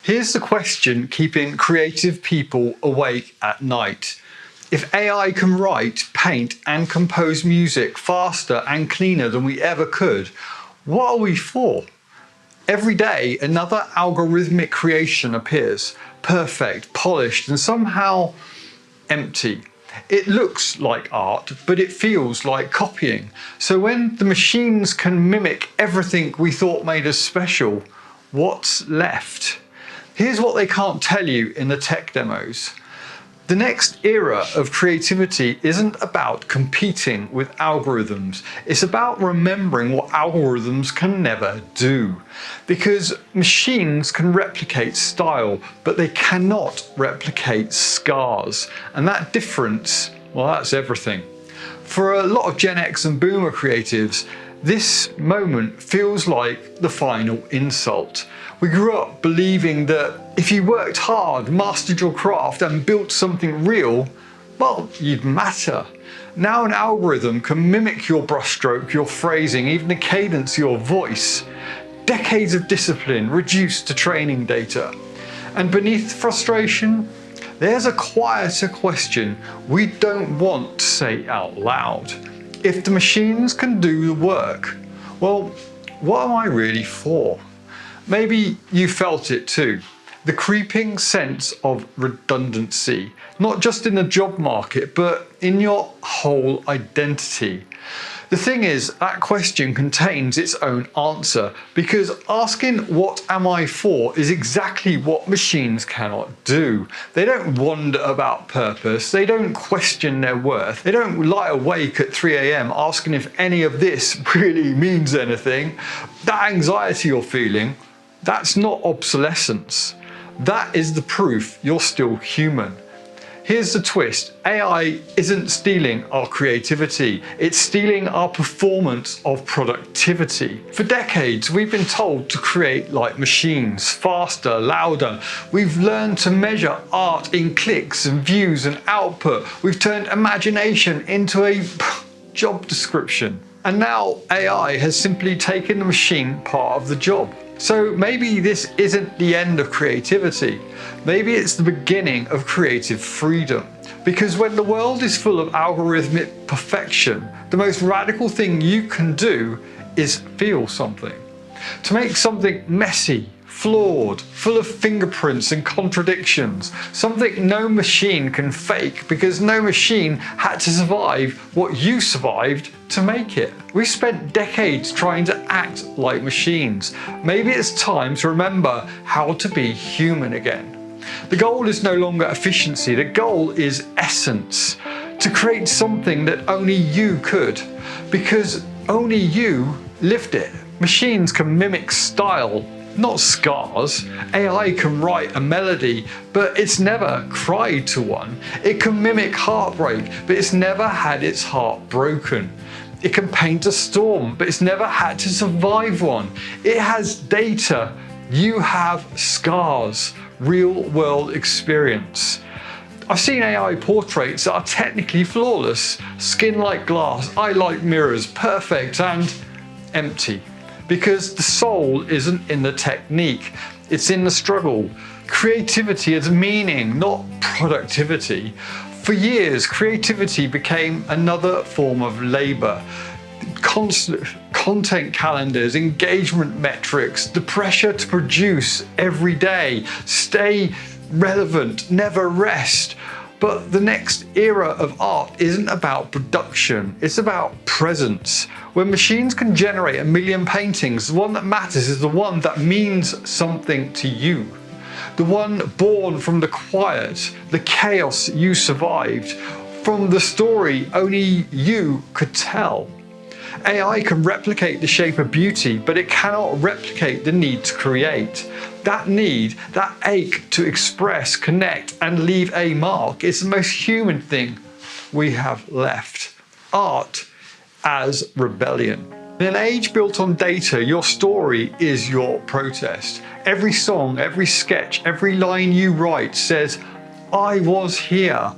Here's the question keeping creative people awake at night. If AI can write, paint and compose music faster and cleaner than we ever could, what are we for? Every day another algorithmic creation appears, perfect, polished and somehow empty. It looks like art, but it feels like copying. So when the machines can mimic everything we thought made us special, what's left? Here's what they can't tell you in the tech demos. The next era of creativity isn't about competing with algorithms. It's about remembering what algorithms can never do. Because machines can replicate style, but they cannot replicate scars. And that difference, well, that's everything. For a lot of Gen X and Boomer creatives, this moment feels like the final insult. We grew up believing that if you worked hard, mastered your craft and built something real, well, you'd matter. Now an algorithm can mimic your brushstroke, your phrasing, even the cadence of your voice. Decades of discipline reduced to training data. And beneath frustration, there's a quieter question we don't want to say out loud. If the machines can do the work, well, what am I really for? Maybe you felt it too. The creeping sense of redundancy, not just in the job market, but in your whole identity. The thing is, that question contains its own answer, because asking what am I for is exactly what machines cannot do. They don't wonder about purpose, they don't question their worth, they don't lie awake at 3 AM asking if any of this really means anything. That anxiety you're feeling, that's not obsolescence. That is the proof you're still human. Here's the twist. AI isn't stealing our creativity. It's stealing our performance of productivity. For decades, we've been told to create like machines, faster, louder. We've learned to measure art in clicks and views and output. We've turned imagination into a job description. And now AI has simply taken the machine part of the job. So maybe this isn't the end of creativity. Maybe it's the beginning of creative freedom. Because when the world is full of algorithmic perfection, the most radical thing you can do is feel something. To make something messy, flawed, full of fingerprints and contradictions, something no machine can fake because no machine had to survive what you survived to make it. We spent decades trying to act like machines. Maybe it's time to remember how to be human again. The goal is no longer efficiency, the goal is essence. To create something that only you could, because only you lived it. Machines can mimic style, not scars. AI can write a melody, but it's never cried to one. It can mimic heartbreak, but it's never had its heart broken. It can paint a storm, but it's never had to survive one. It has data. You have scars, real world experience. I've seen AI portraits that are technically flawless, skin like glass, eye like mirrors, perfect and empty. Because the soul isn't in the technique, it's in the struggle. Creativity is meaning, not productivity. For years, creativity became another form of labor. Constant content calendars, engagement metrics, the pressure to produce every day, stay relevant, never rest. But the next era of art isn't about production, it's about presence. When machines can generate 1 million paintings, the one that matters is the one that means something to you. The one born from the quiet, the chaos you survived, from the story only you could tell. AI can replicate the shape of beauty, but it cannot replicate the need to create. That need, that ache to express, connect, and leave a mark is the most human thing we have left. Art as rebellion. In an age built on data, your story is your protest. Every song, every sketch, every line you write says, I was here.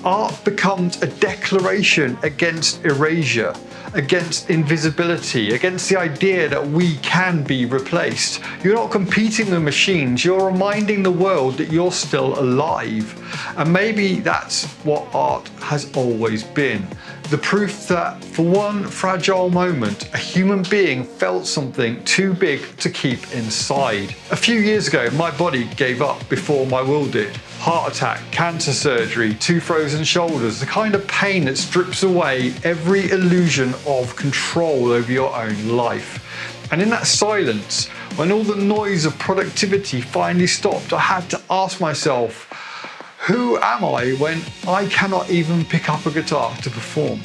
Art becomes a declaration against erasure, against invisibility, against the idea that we can be replaced. You're not competing with machines, you're reminding the world that you're still alive. And maybe that's what art has always been. The proof that for one fragile moment, a human being felt something too big to keep inside. A few years ago, my body gave up before my will did. Heart attack, cancer surgery, 2 frozen shoulders, the kind of pain that strips away every illusion of control over your own life. And in that silence, when all the noise of productivity finally stopped, I had to ask myself, who am I when I cannot even pick up a guitar to perform?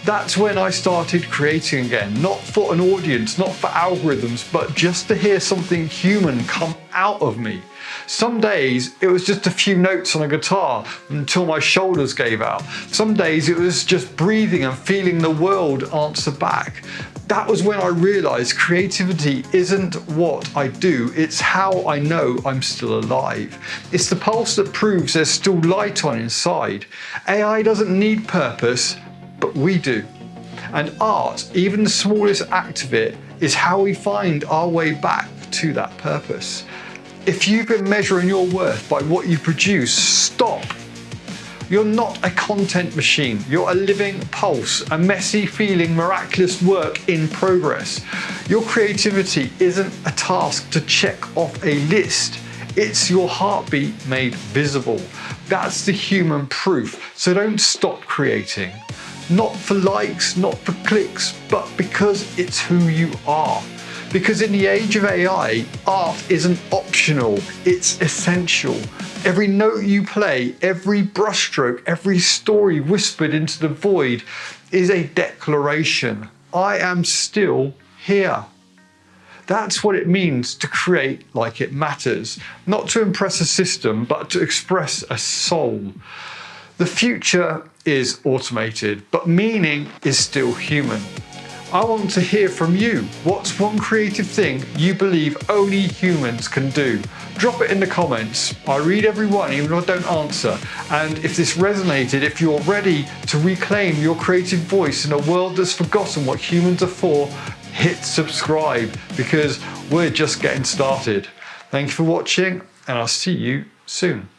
That's when I started creating again, not for an audience, not for algorithms, but just to hear something human come out of me. Some days it was just a few notes on a guitar until my shoulders gave out. Some days it was just breathing and feeling the world answer back. That was when I realized creativity isn't what I do, it's how I know I'm still alive. It's the pulse that proves there's still light on inside. AI doesn't need purpose, but we do. And art, even the smallest act of it, is how we find our way back to that purpose. If you've been measuring your worth by what you produce, stop. You're not a content machine. You're a living pulse, a messy feeling, miraculous work in progress. Your creativity isn't a task to check off a list. It's your heartbeat made visible. That's the human proof. So don't stop creating. Not for likes, not for clicks, but because it's who you are. Because in the age of AI, art isn't optional, it's essential. Every note you play, every brushstroke, every story whispered into the void is a declaration. I am still here. That's what it means to create like it matters. Not to impress a system, but to express a soul. The future is automated, but meaning is still human. I want to hear from you. What's one creative thing you believe only humans can do? Drop it in the comments. I read every one, even if I don't answer. And if this resonated, if you're ready to reclaim your creative voice in a world that's forgotten what humans are for, hit subscribe, because we're just getting started. Thank you for watching, and I'll see you soon.